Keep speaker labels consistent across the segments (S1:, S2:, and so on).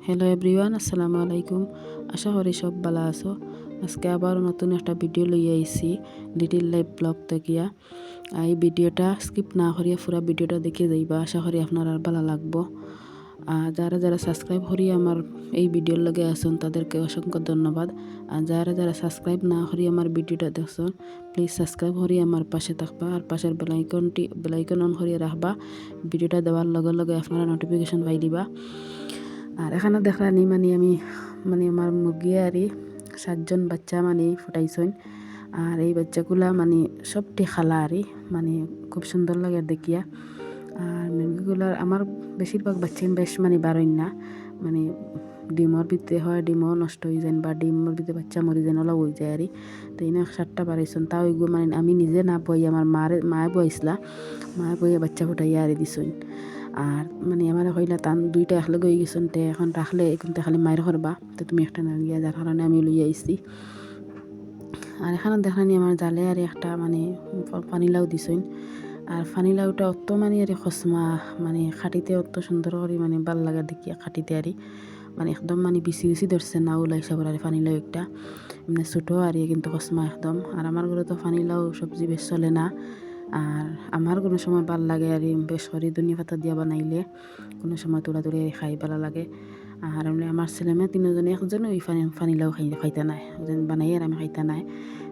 S1: Hello everyone, আসসালামু আলাইকুম। আশা করি সব ভালো আছো। আজকে আবার নতুন একটা ভিডিও লইয়া আইছি লিটিল লাইফ ব্লগ থেকে। এই ভিডিওটা স্কিপ না করিয়া পুরা ভিডিওটা দেখে যাইবা। আশা করি আপনার আর ভালো লাগবো। যারা যারা সাবস্ক্রাইব করি আমার এই ভিডিওর লগে আসুন তাদেরকে অসংখ্য ধন্যবাদ। আর যারা যারা সাবস্ক্রাইব না করি আমার ভিডিওটা দেখছেন প্লিজ সাবস্ক্রাইব করি আমার পাশে থাকবা আর পাশের বেলাইকন অন করিয়ে রাখবা। ভিডিওটা দেওয়ার লগে লগে আপনারা নোটিফিকেশন পাই দিবা। আর এখানে দেখলানি আমি আমার মুরগি আরই 7জন বাচ্চা ফুটাইছইন। আর এই বাচ্চাগুলা সবটি খালা আরই খুব সুন্দর লাগে দেখিয়া। আর মুরগিগুলার আমার বেশিরভাগ বাচ্চাই বেশ বারইন না ডিমর ভিতরে হয়, ডিমও নষ্ট হয়ে যায় বা ডিমর ভিতরে বাচ্চা মরি যায় ওলা হয়ে যায় আরই। তো এনে 7টা বাড়াইছেন তাও এগুলো আমি নিজে না বই আমার মায়ে বইছিলা, মায়ে বইয়ে বাচ্চা ফুটাইয়া আরই দিছইন। আর আমার হইলা টান 2টা একলগে হয়ে গেছেন তে এখন রাখলে এখন খালি মায়ের করবা তো তুমি একটা না গিয়া, যার কারণে আমি লইয়া আইছি। আর এখানে দেখানি আমার জালে আর একটা পানিলাউ দিছইন। আর পানিলাউটা অত আর খসমা খাটিতে অত সুন্দর করে ভাল লাগা দেখিয়া খাটিতে আরই একদম বিসি বিসি ধরছে না ওলা হিসাবের আর পানিলাউ একটা ছোটো আর কিন্তু খসমা একদম। আর আমার ঘরে তো পানিলাউ সবজি বেশ চলে না। আর আমার কোনো সময় ভাল লাগে আর বেশ করে ধনিয়া পাতা দিয়া বানাইলে কোনো সময় তোড়া তোড়ি খাই ভালো লাগে। আর আমার ছেলে মেয়ে 3জনে একজন ওই পানিলাউ খাইতে নাই বানাই আর আমি খাইতে নাই।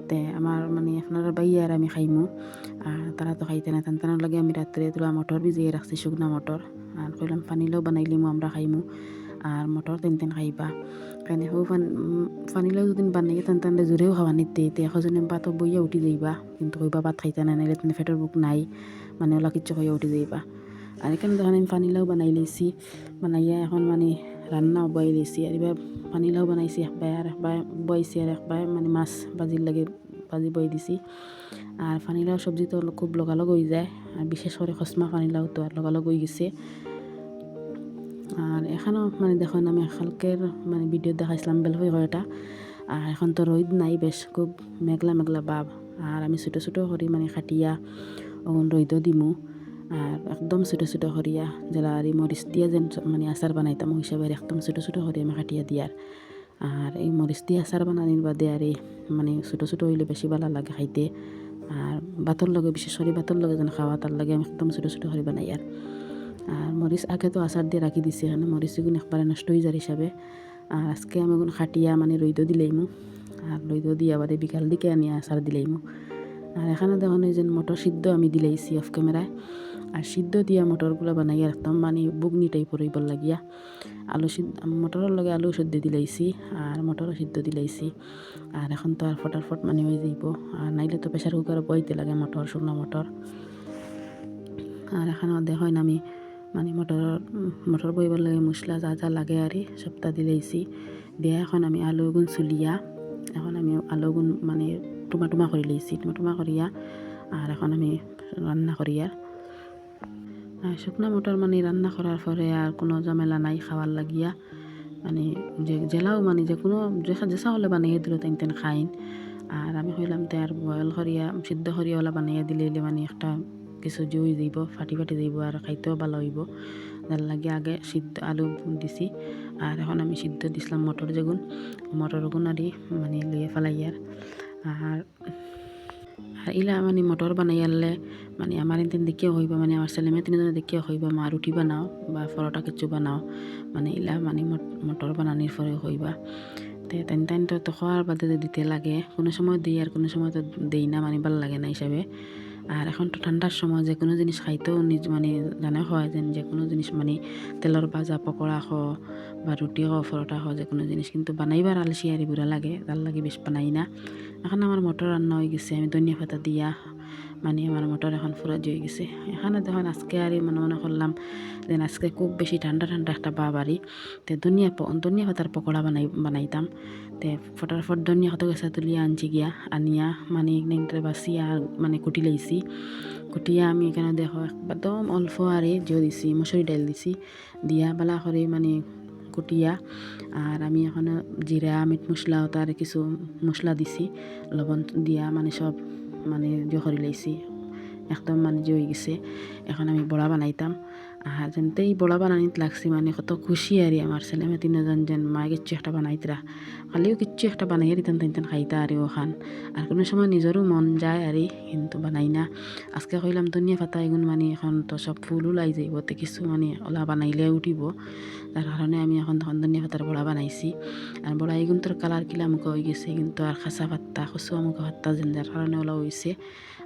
S1: তে আমার আপনারা বাইয়া আর আমি খাইমু। আর তারা তো খাইতে না তার লাগে আমি রাত্রে তোলা মটর ভিজিয়ে রাখছি, শুকনা মটর। আর কইলাম পানিলাউ বানাইলিমু আমরা খাইমু আর মটর তেন খাইবা। কারণ পানিলাউ যদি বানাই তেন জোরেও খাওয়া নিতে এখজনে ভাতও বইয়া উঠি যাইবা, কিন্তু কইবা ভাত খাইতে না নাইলে তেন ফেটের বুক নাই ওলা কিচ্ছু খাইয়া উঠি যাইবা। আর এখানে যখন আমি পানিলাউ বানাই লইছি, বানাইয়া এখন রান্না বই লইছি। আর এবার পানিলাউ বানাইছি একবার আর একবার বইছি আর একবার মাছ ভাজির লাগে ভাজি বই দিছি। আর পানিলাউ সবজি তো খুব লগালগ হয়ে যায়, আর বিশেষ করে খসমা পানিলাউ তো আর লগালগ হয়ে গেছে। আর এখানেও দেখুন আমি কালকের ভিডিও দেখাইছিলাম বেলফই কয়টা। আর এখন তো রোদ নাই, বেশ খুব মেঘলা মেঘলা ভাব। আর আমি ছোটো ছোটো করি খাটিয়া রোদও দিমু। আর একদম ছোটো ছোটো করিয়া জেলা আর মরিচ দিয়া যেন আচার বানাইতাম ওই হিসাবে একদম ছোটো ছোটো করিয়া আমি কাটিয়া দিয়ার। আর এই মরিচ দিয়ে আচার বানানির বাদে আর ছোটো ছোটো হইলে বেশি ভালো লাগে খাইতে। আর ভাতর লগে বিশেষ করে ভাতর লগে যেন খাওয়া তার লাগে আমি একদম ছোটো ছোটো করে বানাই। আর মরিচ আগে তো আচার দিয়ে রাখি দিছি, এখানে মরিচ এগুলো একবারে নষ্ট হয়ে যার হিসাবে। আর আজকে আমি খাটিয়া রৈদ দিলেইমু। আর রৈদ দিয়ে আবার বিকাল দিকে আনি আচার দিলেইমু। আর এখানে দেখুন এই যে মটর সিদ্ধ আমি দিলেইছি অফ ক্যামেরায়। আর সিদ্ধ দিয়া মটরগুলো বানাইয়া একদম বুগনি টাইপর হইবার লাগিয়া আলু সিদ্ধ মটরের লগে আলু সিদ্ধ দিলাইছি আর মটরও সিদ্ধ দিলাইছি। আর এখন তো আর ফটাফট হয়ে যাইব। আর নাইলে তো প্রেশার কুকারে বইতে লাগে মটর, শুকনো মটর। আর এখানেও দেখেন আমি মটর বইবার লাগে মশলা যা যা লাগে আর সবটা দিলাইছি। দিয়া এখন আমি আলুগুন চুলিয়া এখন আমি আলুগুন টুমা টুমা করে লইছি, টুমা টুমা করিয়া। আর এখন আমি রান্না করিয়া শুকনা মটর রান্না করার পরে আর কোনো ঝামেলা নাই খাওয়ার লাগিয়া। যে জেলাও যে কোনো যেসা হলে বানিয়ে দিল তেন খাইন। আর আমি হইলাম তে আর বয়েল করিয়া সিদ্ধ করিয়া ওলা বানিয়ে দিলে একটা কিছু জুই দিব, ফাটি ফাটি দিব আর খাইতেও ভালো হইব। যার লাগে আগে সিদ্ধ আলু দিছি। আর এখন আমি সিদ্ধ দিছিলাম মটরগুন আর লইয়ে ফেলাইয়ার। আর ইলা মটর বানাই আনলে আমার এদিন দেখিও হইবা আমার ছেলে মেয়ে 3জনে দেখিও হইবা মা রুটি বানাও বা পরোটা কিছু বানাও ইলা মটর বানানির পরে হইবা। তেন তো খাওয়ার বাদে দিতে লাগে, কোনো সময় দিই আর কোনো সময় তো দেই না ভালো লাগে না হিসাবে। আর এখন তো ঠান্ডার সময় যে কোনো জিনিস খাইতেও জানা হয় যে কোনো জিনিস তেলর ভাজা পকোড়া খাও বা রুটি খাও পরোটা খাও যে কোনো জিনিস, কিন্তু বানাইবার আলসি আর বুড়া লাগে, তার লাগে বেশ বানাই না। এখন আমার মটর রান্না হয়ে গেছে, আমি ধনিয়া পাতা দিয়া আমার মটর এখন ফুরা হয়ে গেছে। এখানে দেখুন আজকে আর মনে করলাম যে আজকে খুব বেশি ঠান্ডা ঠান্ডা একটা বাড়ি তে ধনিয়া পাতার পকোড়া বানাইতাম। তে ফটাফট ধনিয়া পাতা গেছা তুলিয়া আনছি গিয়া আনিয়া একদিন বাসিয়া কুটি লাইছি। কুটিয়া আমি এখানে দেখো একদম অল্প আর জিও দিছি, মসুরি ডাল দিছি দিয়া বালা করে কুটিয়া। আর আমি এখন জিরা মিট মশলা তার কিছু মশলা দিছি, লবণ দিয়া সব জো করে লাইছি। একদম মানে যে হয়ে গেছে। এখন আমি বড়া বানাইতাম আর যেনতেই বড়া বানানিত লাগছি মানে কত খুশি আর আমার ছেলেমেয়ে তিনজন যেন মায়ে কিচ্ছু একটা বানাইতরা খালিও কিচ্ছু একটা বানাইয়া দিতাম তিন খাইতা আর ওখান আর কোনো সময় নিজেরও মন যায় আর কিন্তু বানাই না। আজকে কইলাম ধনিয়া পাতা এগুন মানে এখন তো সব ফুল ওলাই যাইব তো কিছু মানে ওলা বানাইলে উঠিব, তার কারণে আমি এখন তখন ধনিয়া পাতার বড়া বানাইছি। আর বড়া এগুন তোর কালার কিলা মুখে হয়ে গেছে কিন্তু আর খাসা পাত্তা কচুয়া মুখে পাত্তা যেন যার কারণে ওলা হয়েছে।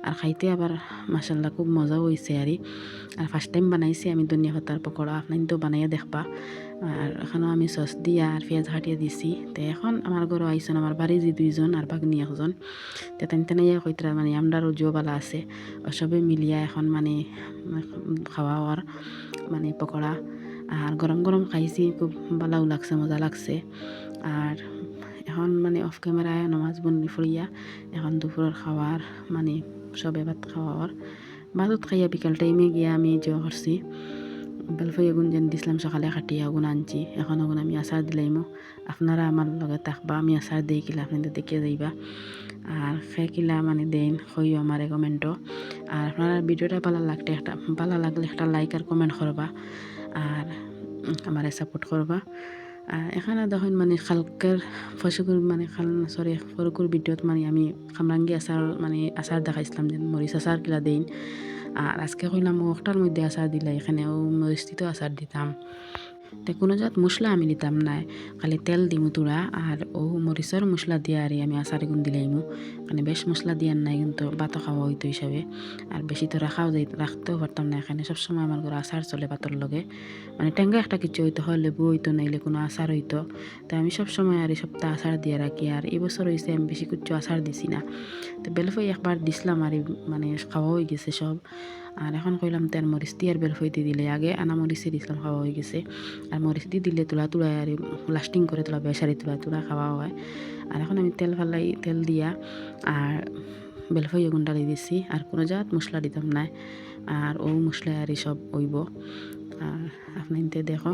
S1: আর খাইতে আবার মাসাল্লাহ খুব মজাও হয়েছে আর ফার্স্ট টাইম বানাইছি আমি ধনিয়া পাতার পকোড়া, আপনার তো বানাইয়া দেখবা। আর এখনও আমি সস দিয়া আর পেঁয়াজ কাটিয়ে দিছি। তো এখন আমার ঘরে আইসন আমার বাড়ি যে দুইজন আর বাগনি একজন, তো তেনাইয়া কইতরা মানে আমরারও জোবালা আছে সবে মিলিয়া এখন মানে খাওয়া হওয়ার মানে পকোড়া আর গরম গরম খাইছি, খুব ভালোও লাগছে, মজা লাগছে। আর এখন মানে অফ ক্যামেরায় নামাজ বন্দি ফুরিয়া এখন দুপুরের খাওয়ার মানে সবে ভাত খাওয়ার ভাতত খাইয়া বিকাল টাইমে গিয়া আমি জো করছি বেলফই আগুন যেন দিছিলাম সকালে কাটিয়া আগুন আনছি। এখন আগুন আমি আচার দিলাইমো, আপনারা আমার লগে থাকবা, আমি আচার দিই কিলা আপনাদের দেখিয়ে যাইবা আর খে কিলা মানে দেন হইও আমার কমেন্টও। আর আপনারা ভিডিওটা ভালো লাগলে একটা লাইক আর কমেন্ট করবা আর আমারে সাপোর্ট করবা। আর এখানে দেখুন মানে খালকের ফসকুর মানে ফরকুর ভিডিওত মানে আমি খামরাঙ্গি আচার মানে আচার দেখাইছিলাম যে মরিচ আচার কিলা দেন। আর আজকে কইলাম একটার মধ্যে আচার দিলে এখানেও মরিচিত আচার দিতাম, তো কোনো জাত মশলা আমি দিতাম নাই, খালি তেল দিমু তুড়া আর ও মরিচর মশলা দিয়া আর আমি আচার গুণ দিলাইমু, মানে বেশ মশলা দিয়ার নাই কিন্তু ভাতও খাওয়া হইতো হিসাবে। আর বেশি তো রাখতেও পারতাম না, এখানে সবসময় আমার ঘরে আচার চলে ভাতর লগে, মানে টেঙ্গা একটা কিছু হইতো হয় লেবু হইতো নাইলে কোনো আচার হইতো। তো আমি সবসময় আর এই সপ্তাহ আচার দিয়ে রাখি। আর এবছর হয়েছে আমি বেশি কিছু আচার দিছি না, তো বেলফই একবার দিছিলাম আর মানে খাওয়া হয়ে গেছে সব। আর এখন কইলাম তেল মরিচ দিয়ে আর বেলফই দিয়ে দিলে আগে আনা মরিচে দিছিলাম খাওয়া হয়ে গেছে। আর মরিচ দিয়ে দিলে তুলা আর লাস্টিং করে বেসারি তুলা খাওয়া হয়। আর এখন আমি তেল দিয়া আর বেলফই আগুন ডালি দিছি আর কোনো জাত মশলা দিতাম না, আর ও মশলা আর সব হইব। আর আপনার দেখো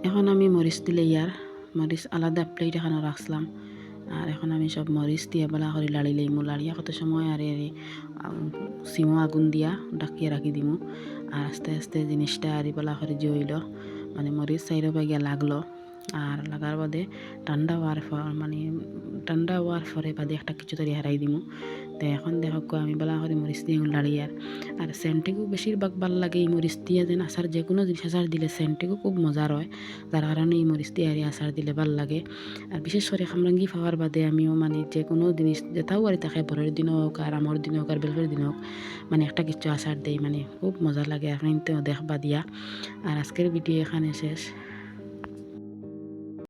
S1: এখন আমি মরিচ দিলে মরিচ আলাদা প্লেট এখানে রাখলাম। আর এখন আমি সব মরিচ দিয়ে বেলা করে লাড়ি লইমু, লাড়িয়া কত সময় আর সিমো আগুন দিয়া ডাকিয়ে রাখি দিমু। আর আস্তে আস্তে জিনিসটা আর বেলা করে জইল মানে মরিচ সাইডে গিয়া লাগলো। আর লাগার বাদে ঠান্ডা হওয়ার পরে বাদে একটা কিছু তৈরি হারাই দিমু। তো এখন দেখো আমি বেলা করে মরিচ দিয়ে লাড়ি আর সেন্টিগু বেশিরভাগ ভাল লাগে এই মরিচ দিয়ে যেন আচার, যে কোনো জিনিস আচার দিলে সেন্টিগু খুব মজার হয়, যার কারণে এই মরিচ দিয়ে আর আচার দিলে ভাল লাগে। আর বিশেষ করে খামরাঙ্গি পাওয়ার বাদে আমিও মানে যে কোনো জিনিস যেটাও আর থাকে বড়ের দিন হোক আর আমার দিন হোক আর বেলফের দিন হোক মানে একটা কিছু আচার দেই, মানে খুব মজা লাগে। আপনি তো দেখবা দিয়া। আর আজকের ভিডিও এখানে শেষ।